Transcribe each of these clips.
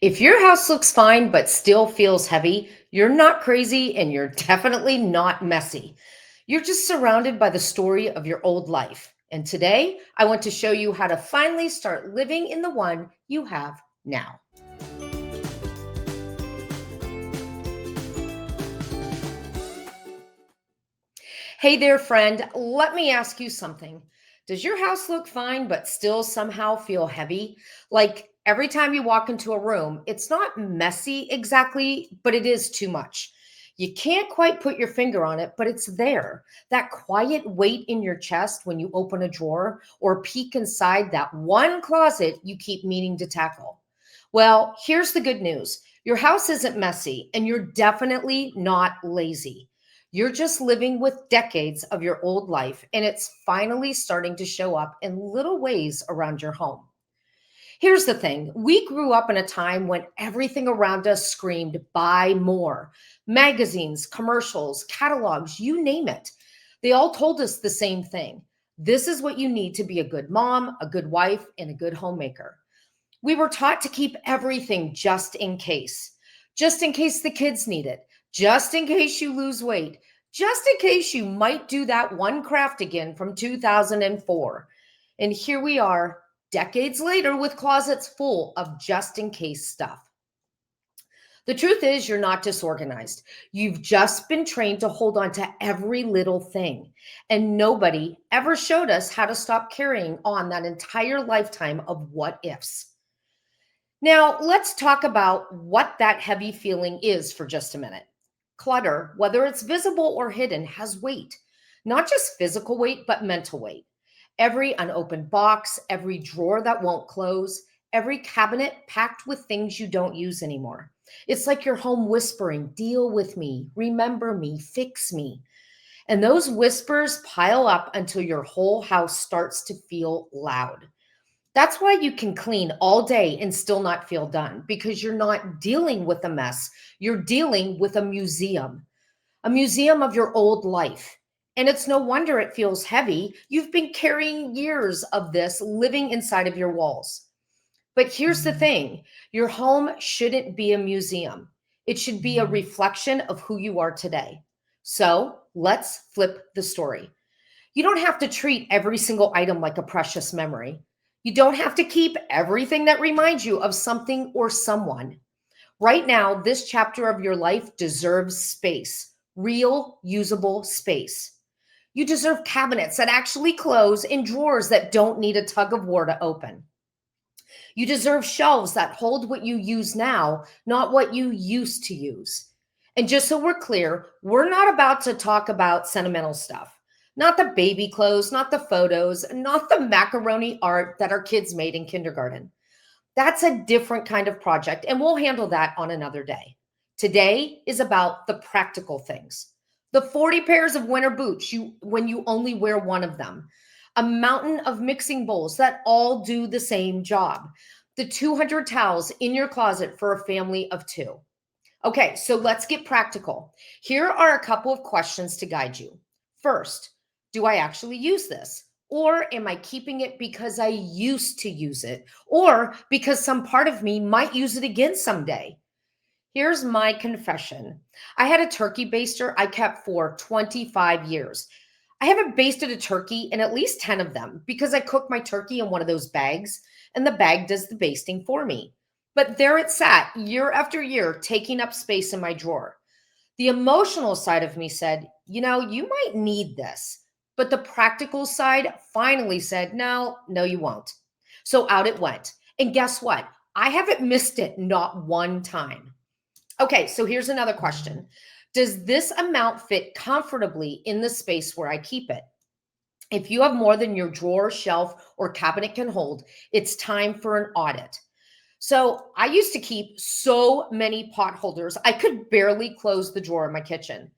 If your house looks fine but still feels heavy, you're not crazy and you're definitely not messy. You're just surrounded by the story of your old life. And today, I want to show you how to finally start living in the one you have now. Hey there, friend. Let me ask you something. Does your house look fine but still somehow feel heavy? Like every time you walk into a room, it's not messy exactly, but it is too much. You can't quite put your finger on it, but it's there. That quiet weight in your chest when you open a drawer or peek inside that one closet you keep meaning to tackle. Well, here's the good news. Your house isn't messy, and you're definitely not lazy. You're just living with decades of your old life, and it's finally starting to show up in little ways around your home. Here's the thing, we grew up in a time when everything around us screamed, buy more. Magazines, commercials, catalogs, you name it. They all told us the same thing. This is what you need to be a good mom, a good wife, and a good homemaker. We were taught to keep everything just in case the kids need it, just in case you lose weight, just in case you might do that one craft again from 2004. And here we are, decades later, with closets full of just in case stuff. The truth is, you're not disorganized. You've just been trained to hold on to every little thing. And nobody ever showed us how to stop carrying on that entire lifetime of what ifs. Now, let's talk about what that heavy feeling is for just a minute. Clutter, whether it's visible or hidden, has weight, not just physical weight, but mental weight. Every unopened box, every drawer that won't close, every cabinet packed with things you don't use anymore. It's like your home whispering, deal with me, remember me, fix me. And those whispers pile up until your whole house starts to feel loud. That's why you can clean all day and still not feel done because you're not dealing with a mess. You're dealing with a museum of your old life. And it's no wonder it feels heavy. You've been carrying years of this living inside of your walls. But here's the thing, your home shouldn't be a museum, it should be a reflection of who you are today. So let's flip the story. You don't have to treat every single item like a precious memory. You don't have to keep everything that reminds you of something or someone. Right now, this chapter of your life deserves space, real, usable space. You deserve cabinets that actually close and drawers that don't need a tug of war to open. You deserve shelves that hold what you use now, not what you used to use. And just so we're clear, we're not about to talk about sentimental stuff. Not the baby clothes, not the photos, not the macaroni art that our kids made in kindergarten. That's a different kind of project, and we'll handle that on another day. Today is about the practical things. The 40 pairs of winter boots when you only wear one of them. A mountain of mixing bowls that all do the same job. The 200 towels in your closet for a family of two. Okay, so let's get practical. Here are a couple of questions to guide you. First, do I actually use this? Or am I keeping it because I used to use it? Or because some part of me might use it again someday? Here's my confession. I had a turkey baster I kept for 25 years. I haven't basted a turkey in at least 10 of them because I cook my turkey in one of those bags and the bag does the basting for me. But there it sat year after year, taking up space in my drawer. The emotional side of me said, you might need this. But the practical side finally said, no, no, you won't. So out it went. And guess what? I haven't missed it, not one time. Okay, so here's another question. Does this amount fit comfortably in the space where I keep it? If you have more than your drawer, shelf, or cabinet can hold, it's time for an audit. So I used to keep so many pot holders, I could barely close the drawer in my kitchen.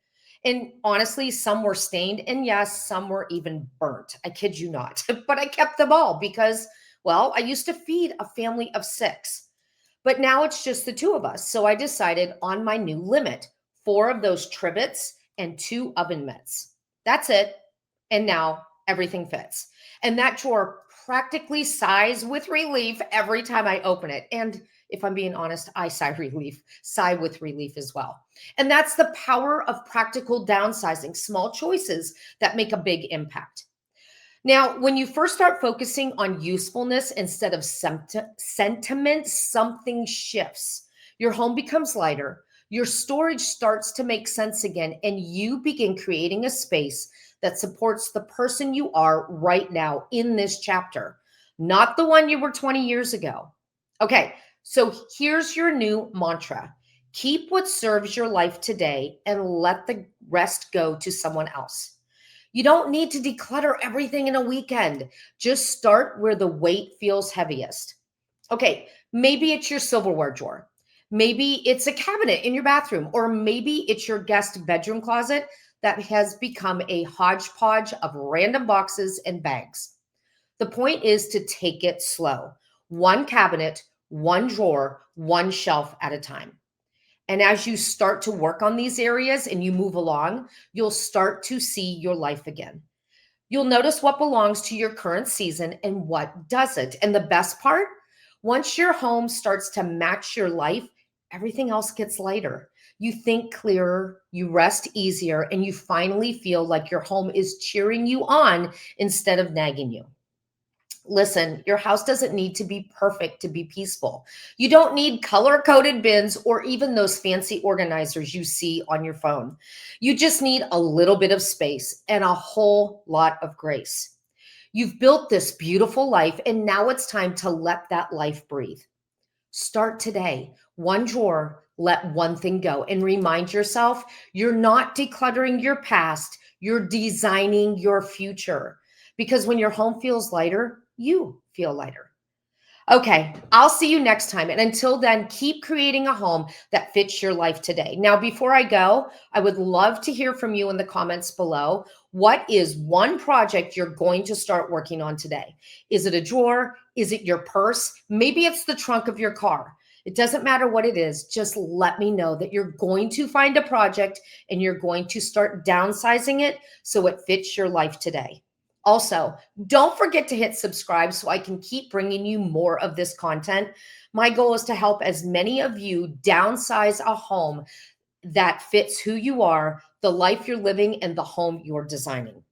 And honestly, some were stained, and yes, some were even burnt. I kid you not. But I kept them all because, well, I used to feed a family of six. But now it's just the two of us. So I decided on my new limit, four of those trivets and two oven mitts. That's it. And now everything fits. And that drawer practically sighs with relief every time I open it. And If I'm being honest, I sigh with relief as well. And that's the power of practical downsizing, small choices that make a big impact. Now, when you first start focusing on usefulness instead of sentiment, something shifts. Your home becomes lighter, your storage starts to make sense again, and you begin creating a space that supports the person you are right now in this chapter, not the one you were 20 years ago. Okay, so here's your new mantra: keep what serves your life today and let the rest go to someone else. You don't need to declutter everything in a weekend. Just start where the weight feels heaviest. Okay, maybe it's your silverware drawer. Maybe it's a cabinet in your bathroom, or maybe it's your guest bedroom closet that has become a hodgepodge of random boxes and bags. The point is to take it slow, one cabinet, one drawer, one shelf at a time. And as you start to work on these areas and you move along, you'll start to see your life again. You'll notice what belongs to your current season and what doesn't. And the best part, once your home starts to match your life, everything else gets lighter. You think clearer, you rest easier, and you finally feel like your home is cheering you on instead of nagging you. Listen, your house doesn't need to be perfect to be peaceful. You don't need color coded bins or even those fancy organizers you see on your phone. You just need a little bit of space and a whole lot of grace. You've built this beautiful life, and now it's time to let that life breathe. Start today. One drawer, let one thing go, and remind yourself you're not decluttering your past, you're designing your future. Because when your home feels lighter, you feel lighter. Okay, I'll see you next time. And until then, keep creating a home that fits your life today. Now, before I go, I would love to hear from you in the comments below. What is one project you're going to start working on today? Is it a drawer? Is it your purse? Maybe it's the trunk of your car. It doesn't matter what it is. Just let me know that you're going to find a project and you're going to start downsizing it so it fits your life today. Also, don't forget to hit subscribe so I can keep bringing you more of this content. My goal is to help as many of you downsize a home that fits who you are, the life you're living, and the home you're designing.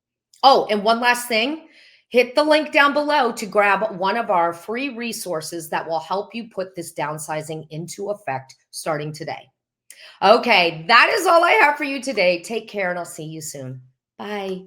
Oh, and one last thing, hit the link down below to grab one of our free resources that will help you put this downsizing into effect starting today. Okay, that is all I have for you today. Take care, and I'll see you soon. Bye.